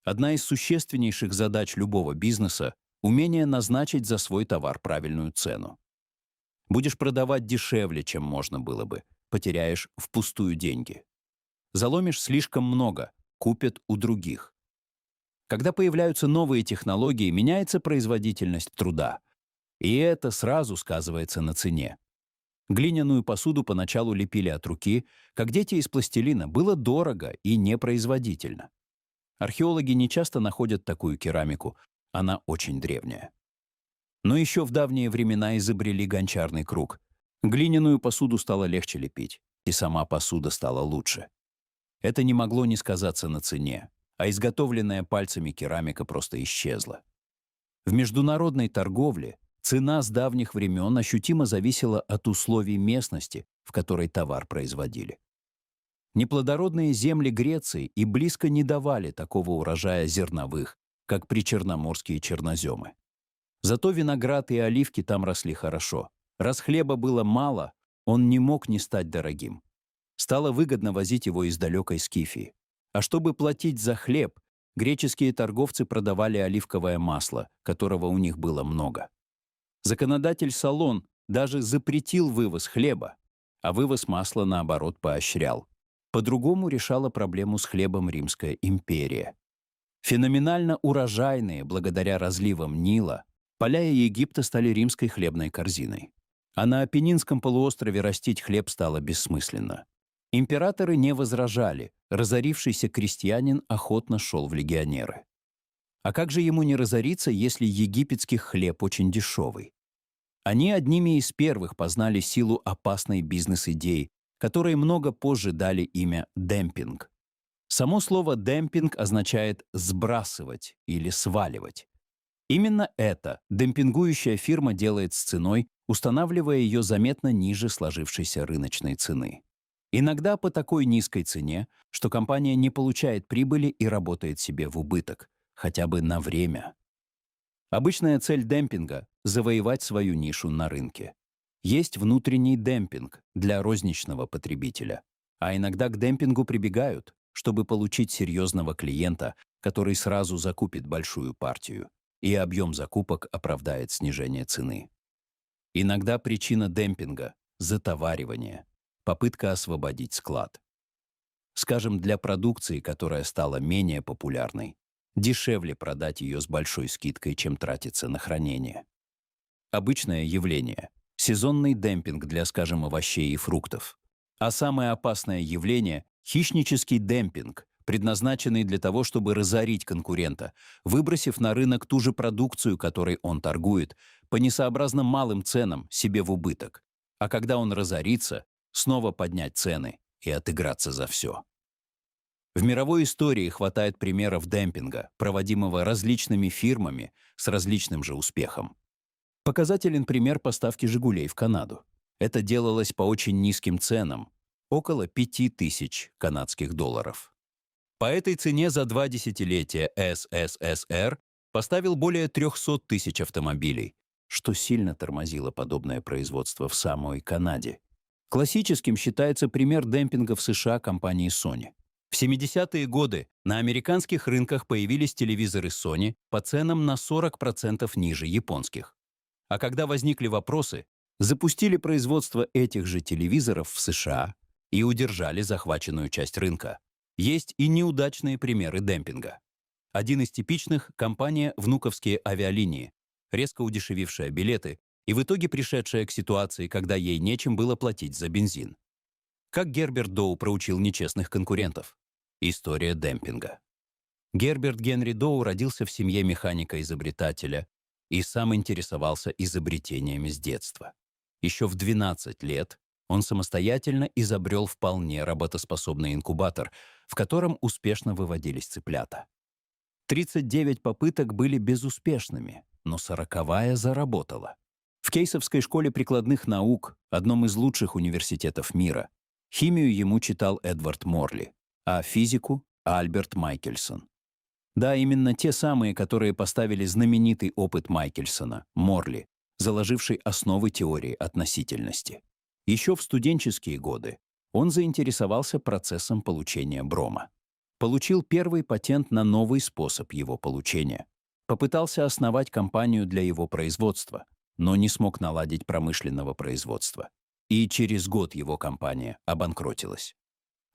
Одна из существеннейших задач любого бизнеса — умение назначить за свой товар правильную цену. Будешь продавать дешевле, чем можно было бы, потеряешь впустую деньги. Заломишь слишком много, купят у других. Когда появляются новые технологии, меняется производительность труда. И это сразу сказывается на цене. Глиняную посуду поначалу лепили от руки, как дети из пластилина, было дорого и непроизводительно. Археологи нечасто находят такую керамику, она очень древняя. Но еще в давние времена изобрели гончарный круг. Глиняную посуду стало легче лепить, и сама посуда стала лучше. Это не могло не сказаться на цене, а изготовленная пальцами керамика просто исчезла. В международной торговле цена с давних времен ощутимо зависела от условий местности, в которой товар производили. Неплодородные земли Греции и близко не давали такого урожая зерновых, как причерноморские черноземы. Зато виноград и оливки там росли хорошо. Раз хлеба было мало, он не мог не стать дорогим. Стало выгодно возить его из далекой Скифии. А чтобы платить за хлеб, греческие торговцы продавали оливковое масло, которого у них было много. Законодатель Солон даже запретил вывоз хлеба, а вывоз масла, наоборот, поощрял. По-другому решала проблему с хлебом Римская империя. Феноменально урожайные, благодаря разливам Нила, поля Египта стали римской хлебной корзиной. А на Апеннинском полуострове растить хлеб стало бессмысленно. Императоры не возражали, разорившийся крестьянин охотно шел в легионеры. А как же ему не разориться, если египетский хлеб очень дешевый? Они одними из первых познали силу опасной бизнес-идеи, которые много позже дали имя демпинг. Само слово «демпинг» означает «сбрасывать» или «сваливать». Именно это демпингующая фирма делает с ценой, устанавливая ее заметно ниже сложившейся рыночной цены. Иногда по такой низкой цене, что компания не получает прибыли и работает себе в убыток, хотя бы на время. Обычная цель демпинга — завоевать свою нишу на рынке. Есть внутренний демпинг для розничного потребителя, а иногда к демпингу прибегают, чтобы получить серьезного клиента, который сразу закупит большую партию, и объем закупок оправдает снижение цены. Иногда причина демпинга — затоваривание, попытка освободить склад. Скажем, для продукции, которая стала менее популярной, дешевле продать ее с большой скидкой, чем тратиться на хранение. Обычное явление — сезонный демпинг для, скажем, овощей и фруктов. А самое опасное явление — хищнический демпинг, предназначенный для того, чтобы разорить конкурента, выбросив на рынок ту же продукцию, которой он торгует, по несообразно малым ценам себе в убыток. А когда он разорится, снова поднять цены и отыграться за все. В мировой истории хватает примеров демпинга, проводимого различными фирмами с различным же успехом. Показателен пример поставки «Жигулей» в Канаду. Это делалось по очень низким ценам, около 5000 канадских долларов. По этой цене за 2 десятилетия СССР поставил более 300 тысяч автомобилей, что сильно тормозило подобное производство в самой Канаде. Классическим считается пример демпинга в США компании Sony. В 70-е годы на американских рынках появились телевизоры Sony по ценам на 40% ниже японских. А когда возникли вопросы, запустили производство этих же телевизоров в США и удержали захваченную часть рынка. Есть и неудачные примеры демпинга. Один из типичных — компания «Внуковские авиалинии», резко удешевившая билеты и в итоге пришедшая к ситуации, когда ей нечем было платить за бензин. Как Герберт Доу проучил нечестных конкурентов? История демпинга. Герберт Генри Доу родился в семье механика-изобретателя и сам интересовался изобретениями с детства. Еще в 12 лет он самостоятельно изобрел вполне работоспособный инкубатор, в котором успешно выводились цыплята. 39 попыток были безуспешными, но 40-я заработала. В Кейсовской школе прикладных наук, одном из лучших университетов мира, химию ему читал Эдвард Морли, а физику — Альберт Майкельсон. Да, именно те самые, которые поставили знаменитый опыт Майкельсона, Морли, заложивший основы теории относительности. Еще в студенческие годы он заинтересовался процессом получения брома. получил первый патент на новый способ его получения. Попытался основать компанию для его производства, но не смог наладить промышленного производства. И через год его компания обанкротилась.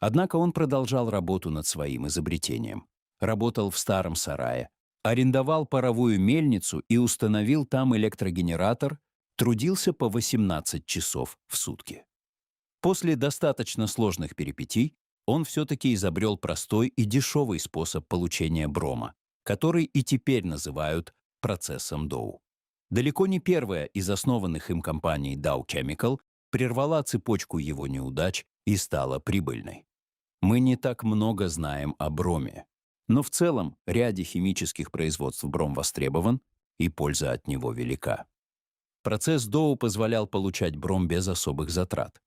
Однако он продолжал работу над своим изобретением. Работал в старом сарае, арендовал паровую мельницу и установил там электрогенератор, трудился по 18 часов в сутки. После достаточно сложных перипетий он все-таки изобрел простой и дешевый способ получения брома, который и теперь называют процессом Доу. Далеко не первая из основанных им компаний Dow Chemical прервала цепочку его неудач и стала прибыльной. Мы не так много знаем о броме, но в целом ряде химических производств бром востребован, и польза от него велика. Процесс Доу позволял получать бром без особых затрат.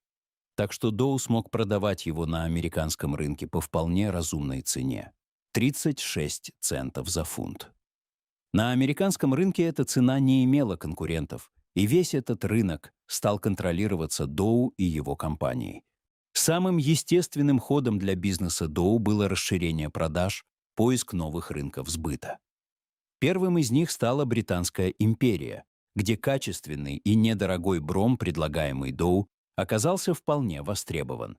Так что Доу смог продавать его на американском рынке по вполне разумной цене — 36 центов за фунт. На американском рынке эта цена не имела конкурентов, и весь этот рынок стал контролироваться Доу и его компанией. Самым естественным ходом для бизнеса Доу было расширение продаж, поиск новых рынков сбыта. Первым из них стала Британская империя, где качественный и недорогой бром, предлагаемый Доу, оказался вполне востребован.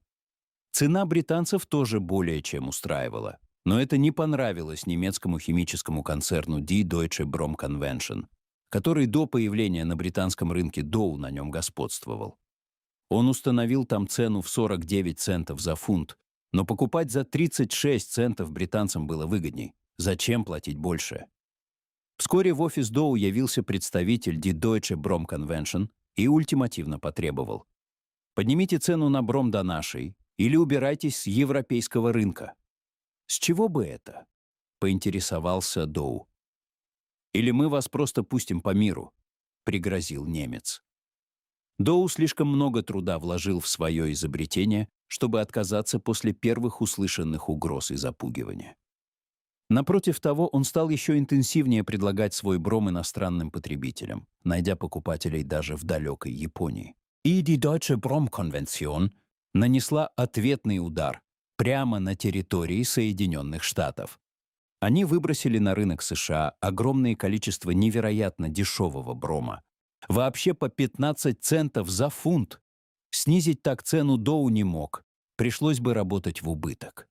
Цена британцев тоже более чем устраивала, но это не понравилось немецкому химическому концерну Die Deutsche Brom Convention, который до появления на британском рынке Доу на нем господствовал. Он установил там цену в 49 центов за фунт, но покупать за 36 центов британцам было выгодней. Зачем платить больше? Вскоре в офис Доу явился представитель Die Deutsche Brom Convention и ультимативно потребовал: поднимите цену на бром до нашей или убирайтесь с европейского рынка. С чего бы это? Поинтересовался Доу. Или мы вас просто пустим по миру, пригрозил немец. Доу слишком много труда вложил в свое изобретение, чтобы отказаться после первых услышанных угроз и запугивания. Напротив того, он стал еще интенсивнее предлагать свой бром иностранным потребителям, найдя покупателей даже в далекой Японии. И Die Deutsche Brom Convention нанесла ответный удар прямо на территории Соединенных Штатов. Они выбросили на рынок США огромное количество невероятно дешевого брома, вообще по 15 центов за фунт. Снизить так цену Доу не мог, пришлось бы работать в убыток.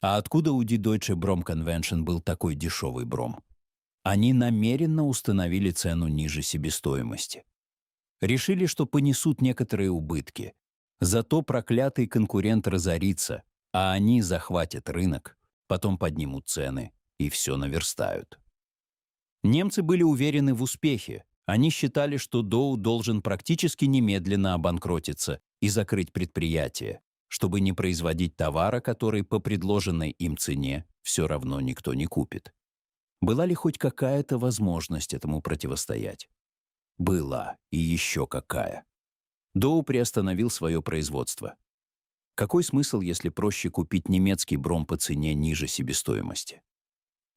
А откуда у Die Deutsche Brom Convention был такой дешевый бром? Они намеренно установили цену ниже себестоимости. Решили, что понесут некоторые убытки. Зато проклятый конкурент разорится, а они захватят рынок, потом поднимут цены и все наверстают. Немцы были уверены в успехе. Они считали, что Доу должен практически немедленно обанкротиться и закрыть предприятие, чтобы не производить товара, который по предложенной им цене все равно никто не купит. Была ли хоть какая-то возможность этому противостоять? Была, и еще какая. Доу приостановил свое производство. Какой смысл, если проще купить немецкий бром по цене ниже себестоимости?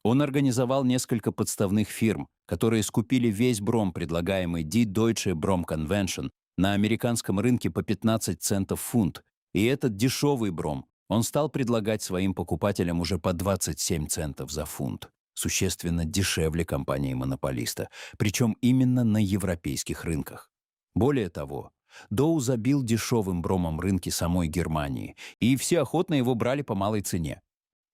Он организовал несколько подставных фирм, которые скупили весь бром, предлагаемый Die Deutsche Brom Convention, на американском рынке по 15 центов фунт, и этот дешевый бром он стал предлагать своим покупателям уже по 27 центов за фунт, существенно дешевле компании-монополиста, причем именно на европейских рынках. Более того, Доу забил дешевым бромом рынки самой Германии, и все охотно его брали по малой цене.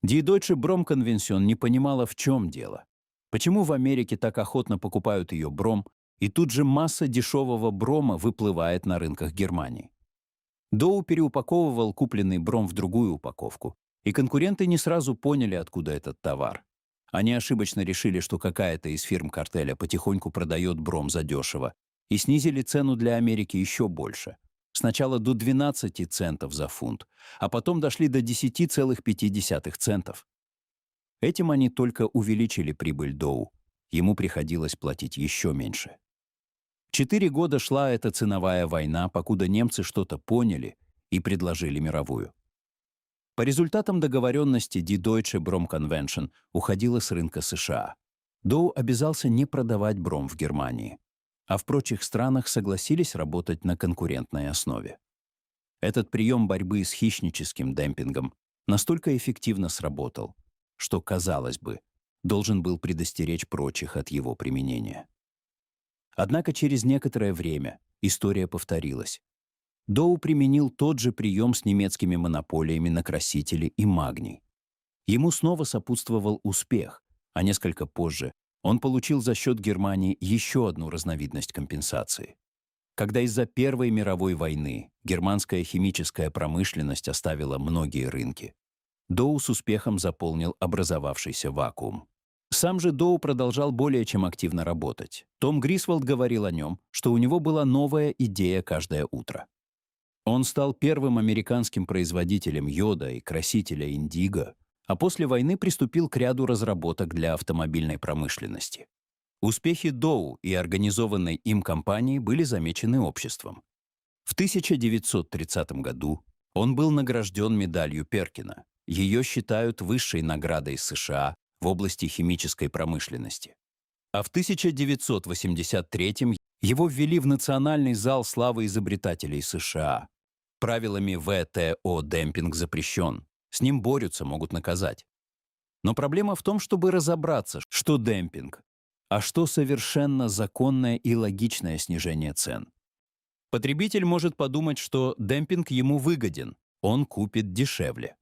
Die Deutsche Brom Convention не понимала, в чем дело. Почему в Америке так охотно покупают ее бром, и тут же масса дешевого брома выплывает на рынках Германии? Доу переупаковывал купленный бром в другую упаковку, и конкуренты не сразу поняли, откуда этот товар. Они ошибочно решили, что какая-то из фирм картеля потихоньку продает бром задешево, и снизили цену для Америки еще больше. Сначала до 12 центов за фунт, а потом дошли до 10,5 центов. Этим они только увеличили прибыль Доу. Ему приходилось платить еще меньше. 4 года шла эта ценовая война, покуда немцы что-то поняли и предложили мировую. По результатам договоренности Die Deutsche Brom Convention уходила с рынка США. Доу обязался не продавать бром в Германии, а в прочих странах согласились работать на конкурентной основе. Этот прием борьбы с хищническим демпингом настолько эффективно сработал, что, казалось бы, должен был предостеречь прочих от его применения. Однако через некоторое время история повторилась. Доу применил тот же прием с немецкими монополиями на красители и магний. Ему снова сопутствовал успех, а несколько позже он получил за счет Германии еще одну разновидность компенсации. Когда из-за Первой мировой войны германская химическая промышленность оставила многие рынки, Доу с успехом заполнил образовавшийся вакуум. Сам же Доу продолжал более чем активно работать. Том Грисволд говорил о нем, что у него была новая идея каждое утро. Он стал первым американским производителем йода и красителя индиго, а после войны приступил к ряду разработок для автомобильной промышленности. Успехи Доу и организованной им компании были замечены обществом. В 1930 году он был награжден медалью Перкина. Ее считают высшей наградой США в области химической промышленности. А в 1983 его ввели в Национальный зал славы изобретателей США. Правилами ВТО демпинг запрещен. С ним борются, могут наказать. Но проблема в том, чтобы разобраться, что демпинг, а что совершенно законное и логичное снижение цен. Потребитель может подумать, что демпинг ему выгоден, он купит дешевле.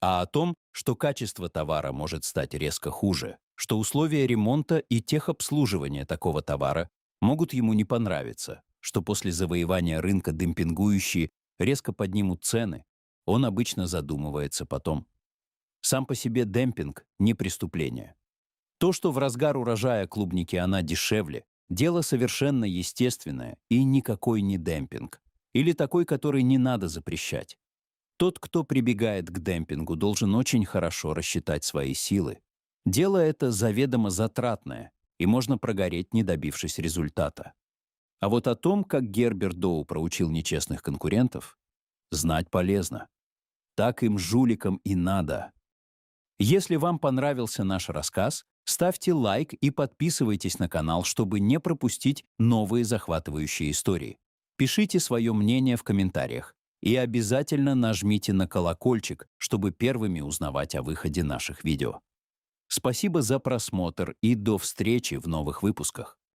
А о том, что качество товара может стать резко хуже, что условия ремонта и техобслуживания такого товара могут ему не понравиться, что после завоевания рынка демпингующие резко поднимут цены, он обычно задумывается потом. Сам по себе демпинг – не преступление. То, что в разгар урожая клубники она дешевле, дело совершенно естественное и никакой не демпинг. Или такой, который не надо запрещать. Тот, кто прибегает к демпингу, должен очень хорошо рассчитать свои силы. Дело это заведомо затратное, и можно прогореть, не добившись результата. А вот о том, как Герберт Доу проучил нечестных конкурентов, знать полезно. Так им, жуликам, и надо. Если вам понравился наш рассказ, ставьте лайк и подписывайтесь на канал, чтобы не пропустить новые захватывающие истории. Пишите свое мнение в комментариях и обязательно нажмите на колокольчик, чтобы первыми узнавать о выходе наших видео. Спасибо за просмотр и до встречи в новых выпусках.